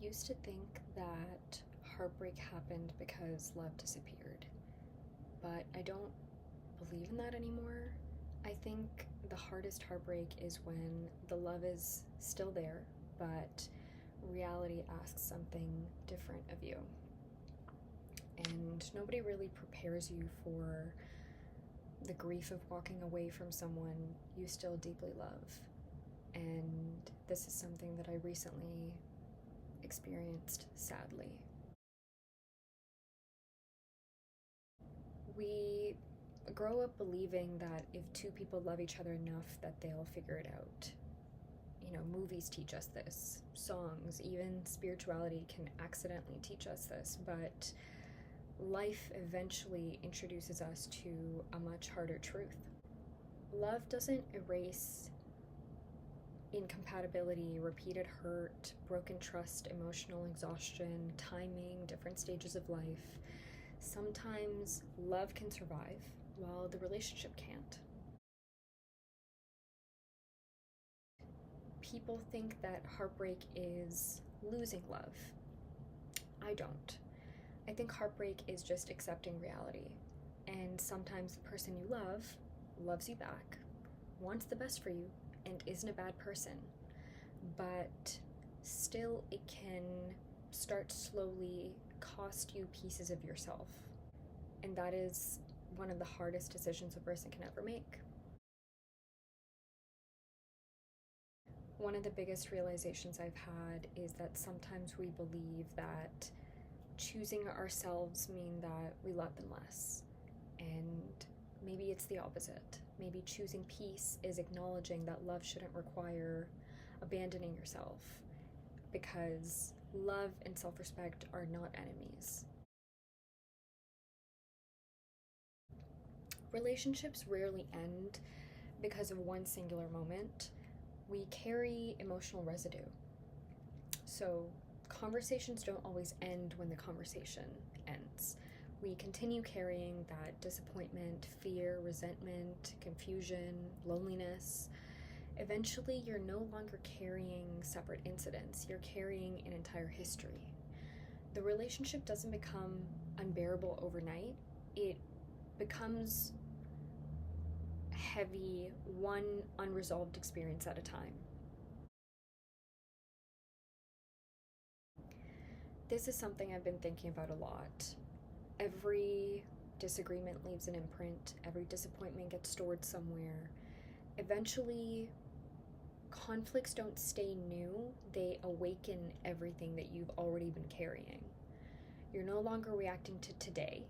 used to think that heartbreak happened because love disappeared, but I don't believe in that anymore. I think the hardest heartbreak is when the love is still there, but reality asks something different of you. And nobody really prepares you for the grief of walking away from someone you still deeply love. And this is something that I recently experienced, sadly. We grow up believing that if two people love each other enough that they'll figure it out. Movies teach us this, songs, even spirituality can accidentally teach us this, but life eventually introduces us to a much harder truth. Love doesn't erase incompatibility, repeated hurt, broken trust, emotional exhaustion, timing, different stages of life. Sometimes love can survive while the relationship can't. People think that heartbreak is losing love. I don't. I think heartbreak is just accepting reality. And sometimes the person you love loves you back, wants the best for you, and isn't a bad person. But still, it can start slowly cost you pieces of yourself. And that is one of the hardest decisions a person can ever make. One of the biggest realizations I've had is that sometimes we believe that choosing ourselves mean that we love them less. And maybe it's the opposite. Maybe choosing peace is acknowledging that love shouldn't require abandoning yourself, because love and self-respect are not enemies. Relationships rarely end because of one singular moment. We carry emotional residue. So conversations don't always end when the conversation ends. We continue carrying that disappointment, fear, resentment, confusion, loneliness. Eventually, you're no longer carrying separate incidents, you're carrying an entire history. The relationship doesn't become unbearable overnight, it becomes heavy, one unresolved experience at a time. This is something I've been thinking about a lot. Every disagreement leaves an imprint, every disappointment gets stored somewhere. Eventually, conflicts don't stay new, they awaken everything that you've already been carrying. You're no longer reacting to today,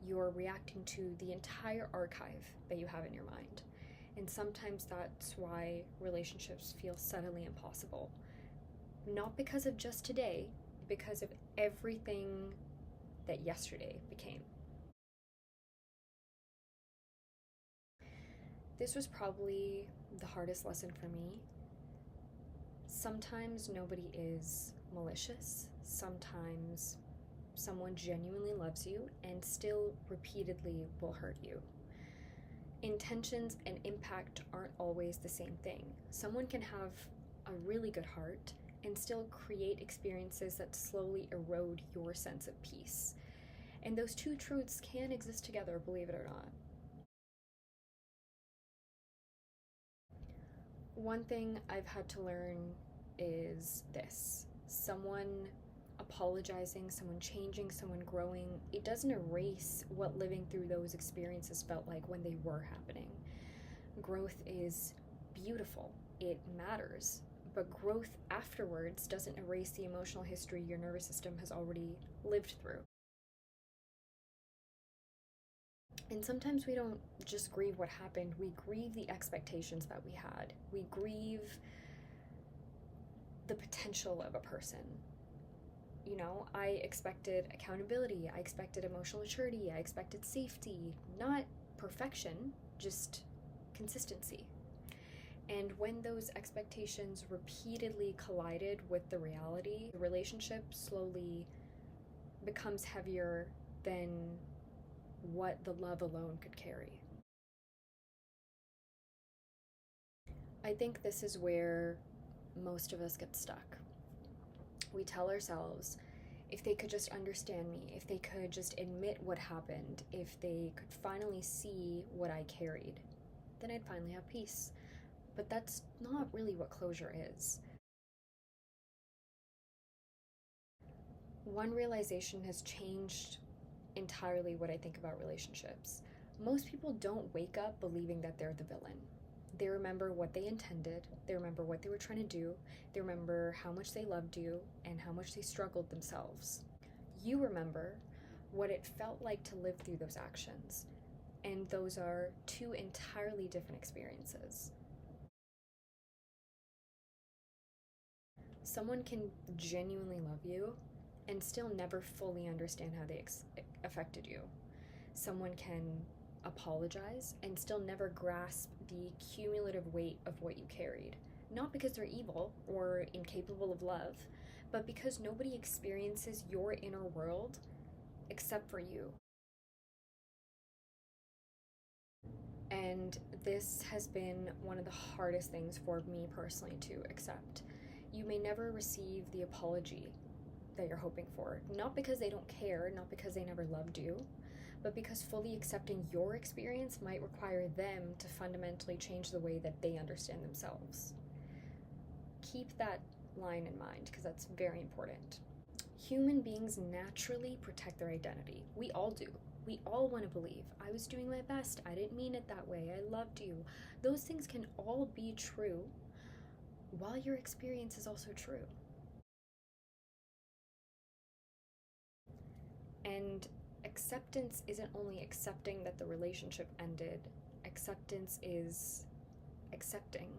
you're reacting to the entire archive that you have in your mind. And sometimes that's why relationships feel suddenly impossible. Not because of just today, because of everything that yesterday became. This was probably the hardest lesson for me. Sometimes nobody is malicious. Sometimes someone genuinely loves you and still repeatedly will hurt you. Intentions and impact aren't always the same thing. Someone can have a really good heart and still create experiences that slowly erode your sense of peace. And those two truths can exist together, believe it or not. One thing I've had to learn is this: someone apologizing, someone changing, someone growing, it doesn't erase what living through those experiences felt like when they were happening. Growth is beautiful, it matters, but growth afterwards doesn't erase the emotional history your nervous system has already lived through. And sometimes we don't just grieve what happened, we grieve the expectations that we had. We grieve the potential of a person. I expected accountability, I expected emotional maturity, I expected safety, not perfection, just consistency. And when those expectations repeatedly collided with the reality, the relationship slowly becomes heavier than what the love alone could carry. I think this is where most of us get stuck. We tell ourselves, if they could just understand me, if they could just admit what happened, if they could finally see what I carried, then I'd finally have peace. But that's not really what closure is. One realization has changed entirely what I think about relationships. Most people don't wake up believing that they're the villain. They remember what they intended, they remember what they were trying to do, they remember how much they loved you and how much they struggled themselves. You remember what it felt like to live through those actions, and those are two entirely different experiences. Someone can genuinely love you and still never fully understand how they affected you. Someone can apologize and still never grasp the cumulative weight of what you carried. Not because they're evil or incapable of love, but because nobody experiences your inner world except for you. And this has been one of the hardest things for me personally to accept. You may never receive the apology that you're hoping for, not because they don't care, not because they never loved you, but because fully accepting your experience might require them to fundamentally change the way that they understand themselves. Keep that line in mind because that's very important. Human beings naturally protect their identity. We all do. We all want to believe, I was doing my best, I didn't mean it that way, I loved you. Those things can all be true while your experience is also true. And acceptance isn't only accepting that the relationship ended, acceptance is accepting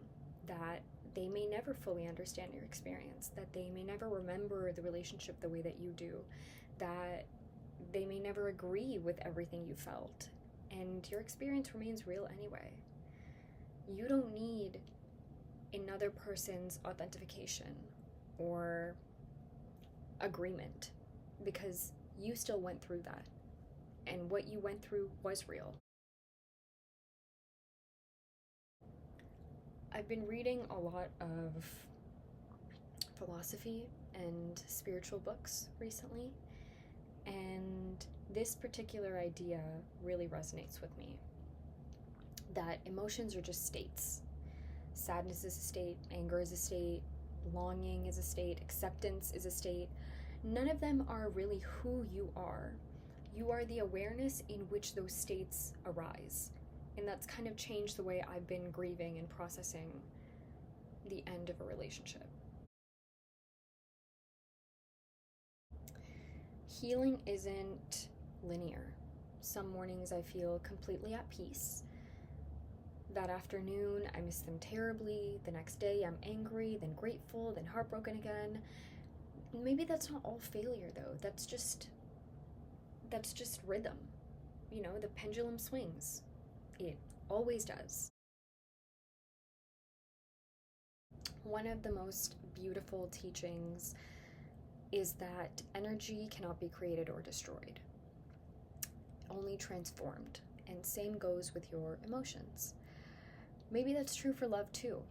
that they may never fully understand your experience, that they may never remember the relationship the way that you do, that they may never agree with everything you felt, and your experience remains real anyway. You don't need another person's authentication or agreement because you still went through that, and what you went through was real. I've been reading a lot of philosophy and spiritual books recently, and this particular idea really resonates with me. That emotions are just states. Sadness is a state, anger is a state, longing is a state, acceptance is a state. None of them are really who you are. You are the awareness in which those states arise. And that's kind of changed the way I've been grieving and processing the end of a relationship. Healing isn't linear. Some mornings I feel completely at peace. That afternoon, I miss them terribly. The next day, I'm angry, then grateful, then heartbroken again. Maybe that's not all failure, though. That's just rhythm. You know, the pendulum swings. It always does. One of the most beautiful teachings is that energy cannot be created or destroyed, only transformed. And same goes with your emotions. Maybe that's true for love too,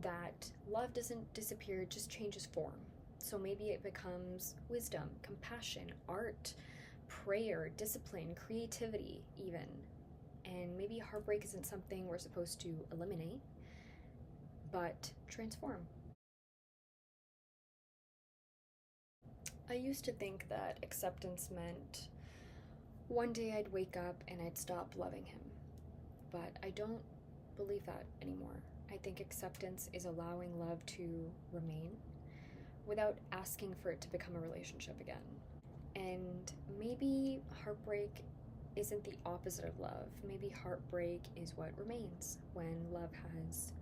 that love doesn't disappear, it just changes form. So maybe it becomes wisdom, compassion, art, prayer, discipline, creativity even. And maybe heartbreak isn't something we're supposed to eliminate, but transform. I used to think that acceptance meant one day I'd wake up and I'd stop loving him. But I don't believe that anymore. I think acceptance is allowing love to remain without asking for it to become a relationship again. And maybe heartbreak isn't the opposite of love. Maybe heartbreak is what remains when love has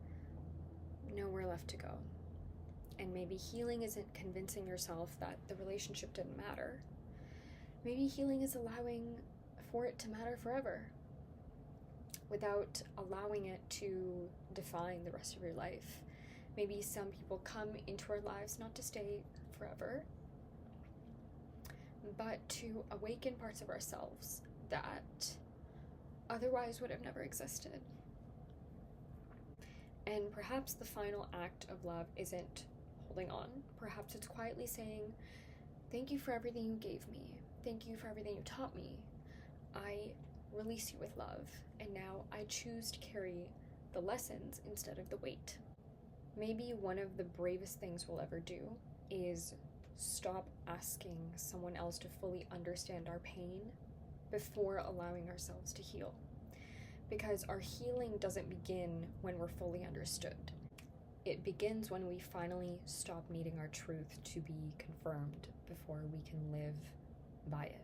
nowhere left to go. And maybe healing isn't convincing yourself that the relationship didn't matter. Maybe healing is allowing for it to matter forever without allowing it to define the rest of your life. Maybe some people come into our lives not to stay forever, but to awaken parts of ourselves that otherwise would have never existed. And perhaps the final act of love isn't holding on. Perhaps it's quietly saying, thank you for everything you gave me. Thank you for everything you taught me. I release you with love, and now I choose to carry the lessons instead of the weight. Maybe one of the bravest things we'll ever do is stop asking someone else to fully understand our pain before allowing ourselves to heal. Because our healing doesn't begin when we're fully understood. It begins when we finally stop needing our truth to be confirmed before we can live by it.